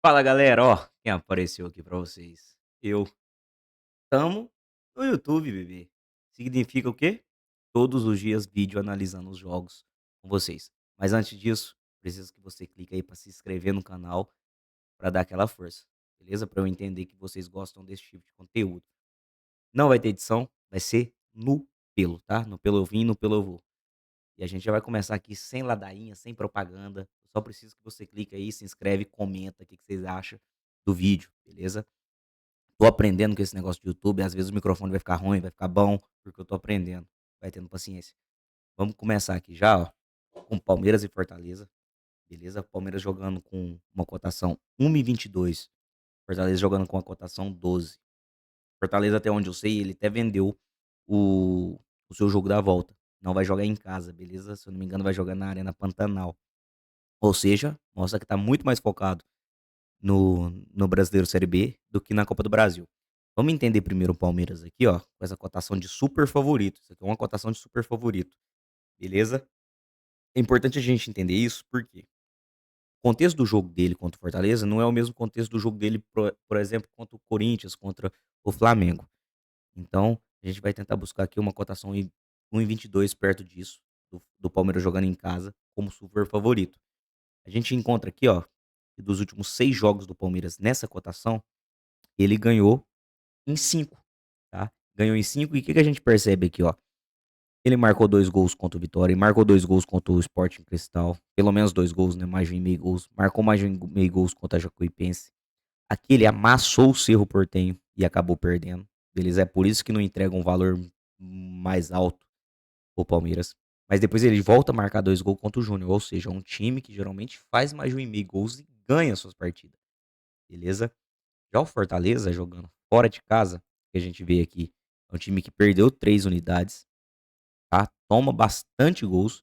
Fala galera, ó, quem apareceu aqui pra vocês? Eu. Tamo no YouTube, bebê. Significa o quê? Todos os dias vídeo analisando os jogos com vocês. Mas antes disso, preciso que você clique aí pra se inscrever no canal pra dar aquela força, beleza? Pra eu entender que vocês gostam desse tipo de conteúdo. Não vai ter edição, vai ser no pelo, tá? No pelo eu vim, no pelo eu vou. E a gente já vai começar aqui sem ladainha, sem propaganda. Eu só preciso que você clique aí, se inscreve, comenta o que vocês acham do vídeo, beleza? Tô aprendendo com esse negócio de YouTube, às vezes o microfone vai ficar ruim, vai ficar bom, porque eu tô aprendendo. Vai tendo paciência. Vamos começar aqui já, ó, com Palmeiras e Fortaleza, beleza? Palmeiras jogando com uma cotação 1,22. Fortaleza jogando com a cotação 12. Fortaleza, até onde eu sei, ele até vendeu o, o seu jogo da volta. Não vai jogar em casa, beleza? Se eu não me engano, vai jogar na Arena Pantanal. Ou seja, mostra que tá muito mais focado no Brasileiro Série B do que na Copa do Brasil. Vamos entender primeiro o Palmeiras aqui, ó, com essa cotação de super favorito. Isso aqui é uma cotação de super favorito, beleza? É importante a gente entender isso, porque o contexto do jogo dele contra o Fortaleza não é o mesmo contexto do jogo dele, por exemplo, contra o Corinthians, contra o Flamengo. Então, a gente vai tentar buscar aqui uma cotação em 1,22 perto disso, do Palmeiras jogando em casa como super favorito. A gente encontra aqui, ó, que dos últimos 6 jogos do Palmeiras nessa cotação, ele ganhou em 5, tá? Ganhou em 5 e o que que a gente percebe aqui, ó? Ele marcou 2 gols contra o Vitória, e marcou 2 gols contra o Sporting Cristal, pelo menos 2 gols, né, mais de 1,5 gols. Marcou mais de 1,5 gols contra a Jacuipense. Aqui ele amassou o Cerro Porteño e acabou perdendo, beleza? É por isso que não entrega um valor mais alto o Palmeiras. Mas depois ele volta a marcar 2 gols contra o Júnior, ou seja, um time que geralmente faz mais de 1,5 gols e ganha suas partidas, beleza? Já o Fortaleza, jogando fora de casa, que a gente vê aqui, é um time que perdeu 3 unidades, tá? Toma bastante gols.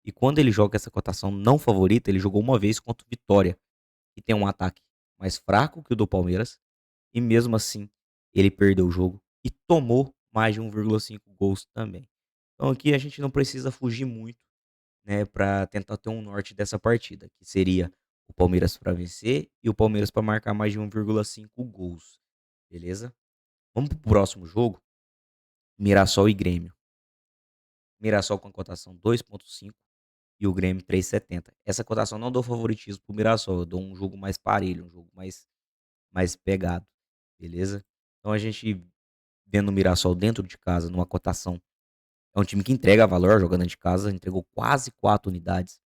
E quando ele joga essa cotação não favorita, ele jogou uma vez contra o Vitória, que tem um ataque mais fraco que o do Palmeiras. E mesmo assim, ele perdeu o jogo e tomou mais de 1,5 gols também. Então aqui a gente não precisa fugir muito, né, para tentar ter um norte dessa partida, que seria o Palmeiras para vencer e o Palmeiras para marcar mais de 1,5 gols, beleza? Vamos pro próximo jogo, Mirassol e Grêmio. Mirassol com a cotação 2,5 e o Grêmio 3,70. Essa cotação não dou favoritismo pro Mirassol, eu dou um jogo mais parelho, um jogo mais pegado, beleza? Então a gente vendo o Mirassol dentro de casa, numa cotação, é um time que entrega valor jogando dentro de casa, entregou quase 4 unidades,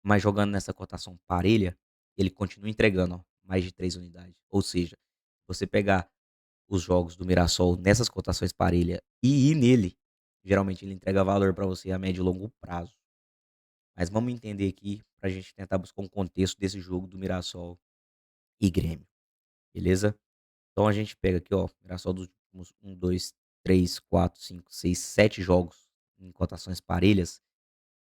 mas jogando nessa cotação parelha, ele continua entregando, ó, mais de 3 unidades. Ou seja, você pegar os jogos do Mirassol nessas cotações parelha e ir nele, geralmente ele entrega valor para você a médio e longo prazo. Mas vamos entender aqui pra gente tentar buscar um contexto desse jogo do Mirassol e Grêmio, beleza? Então a gente pega aqui, ó, Mirassol dos últimos 1, 2, 3, 4, 5, 6, 7 jogos em cotações parelhas,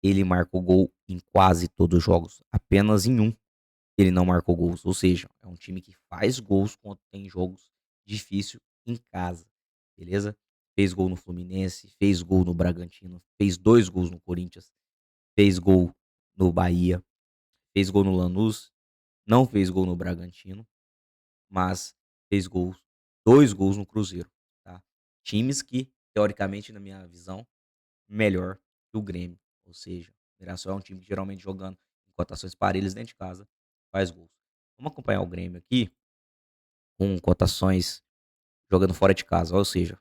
ele marcou gol em quase todos os jogos. Apenas em um ele não marcou gols. Ou seja, é um time que faz gols quando tem jogos difíceis em casa, beleza? Fez gol no Fluminense, fez gol no Bragantino, fez 2 gols no Corinthians, fez gol no Bahia, fez gol no Lanús, não fez gol no Bragantino, mas fez gols, 2 gols no Cruzeiro, tá? Times que, teoricamente, na minha visão, melhor que o Grêmio. Ou seja, o Mirassol é um time que geralmente jogando em cotações parelhas dentro de casa, faz gols. Vamos acompanhar o Grêmio aqui com cotações jogando fora de casa, ou seja,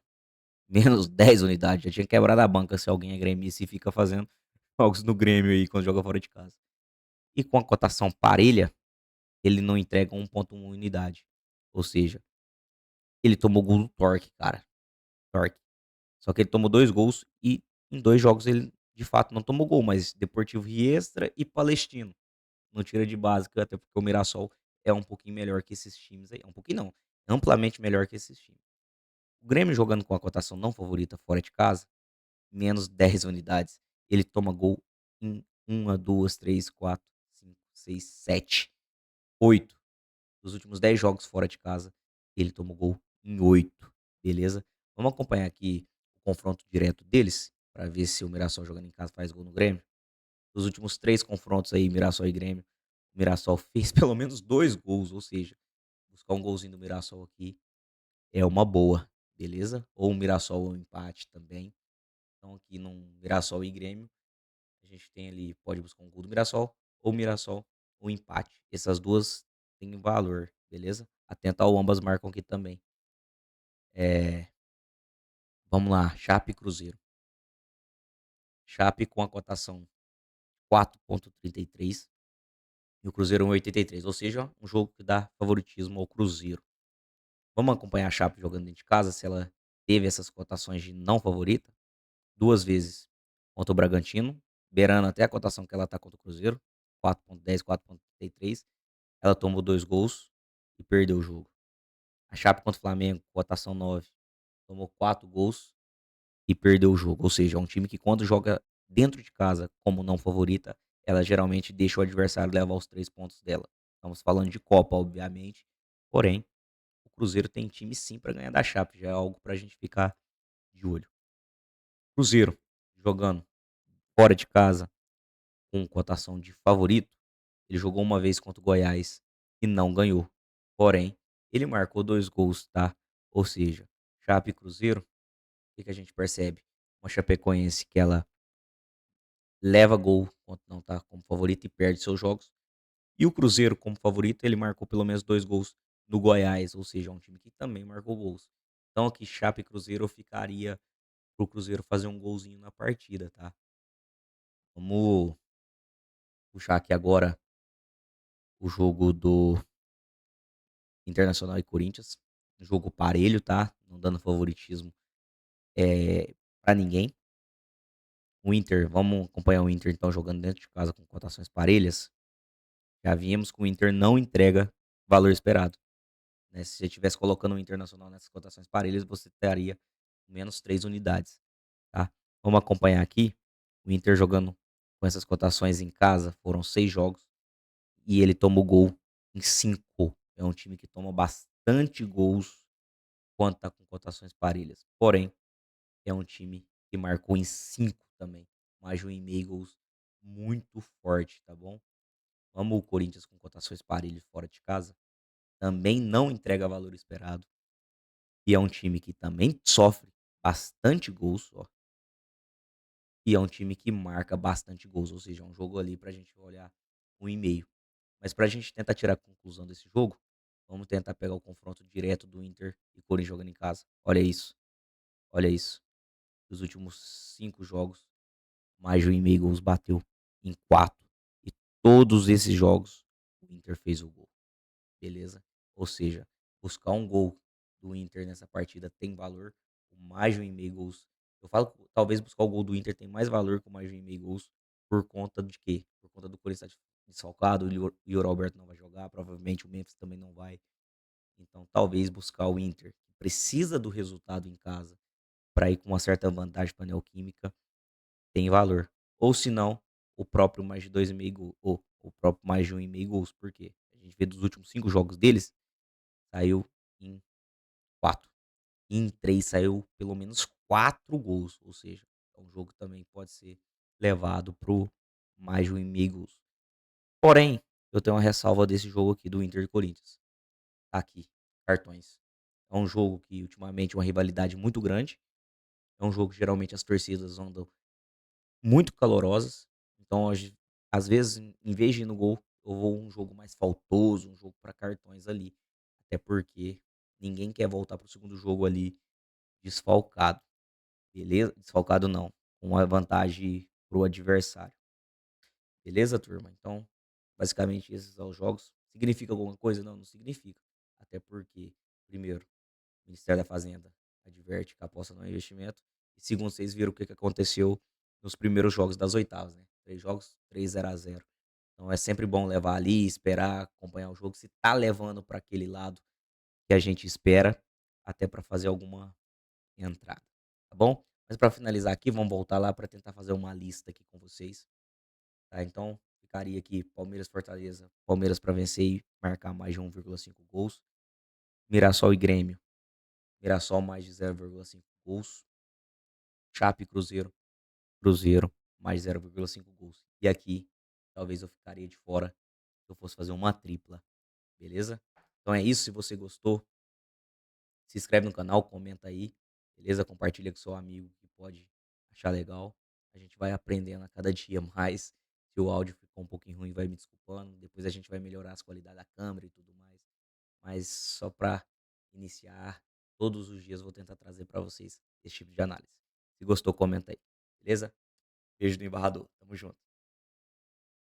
menos 10 unidades. Já tinha quebrado a banca se alguém é gremista e fica fazendo jogos no Grêmio aí quando joga fora de casa. E com a cotação parelha, ele não entrega 1,1 unidade. Ou seja, ele tomou gol do Torque, cara. Torque. Só que ele tomou 2 gols e em 2 jogos ele de fato não tomou gol, mas Deportivo Riestra e Palestino. Não tira de básica, até porque o Mirassol é um pouquinho melhor que esses times aí. Um pouquinho não, amplamente melhor que esses times. O Grêmio jogando com a cotação não favorita fora de casa, menos 10 unidades. Ele toma gol em 1, 2, 3, 4, 5, 6, 7, 8. Dos últimos 10 jogos fora de casa, ele tomou gol em 8, beleza? Vamos acompanhar aqui o confronto direto deles, para ver se o Mirassol jogando em casa faz gol no Grêmio. Dos últimos 3 confrontos aí, Mirassol e Grêmio, O Mirassol fez pelo menos 2 gols, ou seja, buscar um golzinho do Mirassol aqui é uma boa, beleza? Ou o Mirassol ou um empate também. Então aqui num Mirassol e Grêmio, a gente tem ali, pode buscar um gol do Mirassol, ou Mirassol ou empate. Essas duas têm valor, beleza? Atenta ao ambas marcam aqui também. É, vamos lá, Chape e Cruzeiro. Chape com a cotação 4,33 e o Cruzeiro 1,83, ou seja, um jogo que dá favoritismo ao Cruzeiro. Vamos acompanhar a Chape jogando dentro de casa, se ela teve essas cotações de não favorita, 2 vezes contra o Bragantino, beirando até a cotação que ela tá contra o Cruzeiro, 4,10, 4,33. Ela tomou 2 gols e perdeu o jogo. A Chape contra o Flamengo, cotação 9, tomou 4 gols e perdeu o jogo. Ou seja, é um time que quando joga dentro de casa como não favorita, ela geralmente deixa o adversário levar os 3 pontos dela. Estamos falando de Copa, obviamente, porém, o Cruzeiro tem time sim para ganhar da Chape, já é algo pra gente ficar de olho. Cruzeiro jogando fora de casa com cotação de favorito, ele jogou uma vez contra o Goiás e não ganhou. Porém, ele marcou 2 gols, tá? Ou seja, Chape e Cruzeiro, o que que a gente percebe? Uma Chapecoense que ela leva gol quando não tá como favorito e perde seus jogos. E o Cruzeiro, como favorito, ele marcou pelo menos 2 gols no Goiás, ou seja, é um time que também marcou gols. Então aqui Chape e Cruzeiro eu ficaria pro Cruzeiro fazer um golzinho na partida, tá? Vamos puxar aqui agora o jogo do Internacional e Corinthians. Um jogo parelho, tá? Não dando favoritismo pra ninguém. O Inter, vamos acompanhar o Inter então jogando dentro de casa com cotações parelhas. Já vimos que o Inter não entrega valor esperado, né? Se você estivesse colocando o Internacional nessas cotações parelhas, você teria menos 3 unidades, tá? Vamos acompanhar aqui. O Inter jogando com essas cotações em casa, foram 6 jogos e ele tomou gol em 5. É um time que toma bastante gols quando tá com cotações parelhas. Porém, é um time que marcou em 5 também, mais de 1,5 gols, muito forte, tá bom? Vamos o Corinthians com cotações parelhas fora de casa, também não entrega valor esperado, e é um time que também sofre bastante gols, ó, e é um time que marca bastante gols, ou seja, é um jogo ali pra gente olhar 1,5. Mas pra gente tentar tirar a conclusão desse jogo, vamos tentar pegar o confronto direto do Inter e Corinthians jogando em casa. Olha isso, olha isso. Dos últimos 5 jogos, mais de 1,5 gols bateu em 4. E todos esses jogos o Inter fez o gol, beleza? Ou seja, buscar um gol do Inter nessa partida tem valor, com mais de 1,5 gols. Eu falo que talvez buscar o gol do Inter tem mais valor com mais de 1,5 gols, por conta de quê? Por conta do Corinthians estar desfalcado, o Yuri Alberto não vai jogar, provavelmente o Memphis também não vai. Então talvez buscar o Inter, que precisa do resultado em casa, para ir com uma certa vantagem para a Neoquímica, tem valor. Ou se não, o próprio mais de 2,5 gol ou o próprio mais de 1,5 gols, por quê? A gente vê dos últimos 5 jogos deles, saiu em 4. E em 3 saiu pelo menos 4 gols, ou seja, é um jogo que também pode ser levado pro mais de 1,5 gols. Porém, eu tenho uma ressalva desse jogo aqui do Inter e Corinthians. Tá aqui, cartões. É um jogo que ultimamente é uma rivalidade muito grande, é um jogo que geralmente as torcidas andam muito calorosas, então às vezes, em vez de ir no gol, eu vou um jogo mais faltoso, um jogo para cartões ali, até porque ninguém quer voltar para o segundo jogo ali desfalcado, beleza? Desfalcado não, com uma vantagem para o adversário, beleza, turma? Então, basicamente esses são os jogos. Significa alguma coisa? Não, não significa. Até porque, primeiro, o Ministério da Fazenda adverte que a aposta não é investimento. E segundo, vocês viram o que que aconteceu nos primeiros jogos das oitavas, né? 3 jogos, 3 0-0. Então é sempre bom levar ali, esperar, acompanhar o jogo. Se tá levando para aquele lado que a gente espera, até para fazer alguma entrada, tá bom? Mas para finalizar aqui, vamos voltar lá para tentar fazer uma lista aqui com vocês, tá? Então, ficaria aqui Palmeiras Fortaleza, Palmeiras para vencer e marcar mais de 1,5 gols. Mirassol e Grêmio, Mirassol mais de 0,5 gols. Chape e Cruzeiro, Cruzeiro mais 0,5 gols. E aqui, talvez eu ficaria de fora se eu fosse fazer uma tripla, beleza? Então é isso, se você gostou, se inscreve no canal, comenta aí, beleza? Compartilha com seu amigo que pode achar legal. A gente vai aprendendo a cada dia mais. Se o áudio ficou um pouquinho ruim, vai me desculpando. Depois a gente vai melhorar as qualidades da câmera e tudo mais. Mas só para iniciar, todos os dias vou tentar trazer para vocês esse tipo de análise. Se gostou, comenta aí, beleza? Beijo do embarrador. Tamo junto.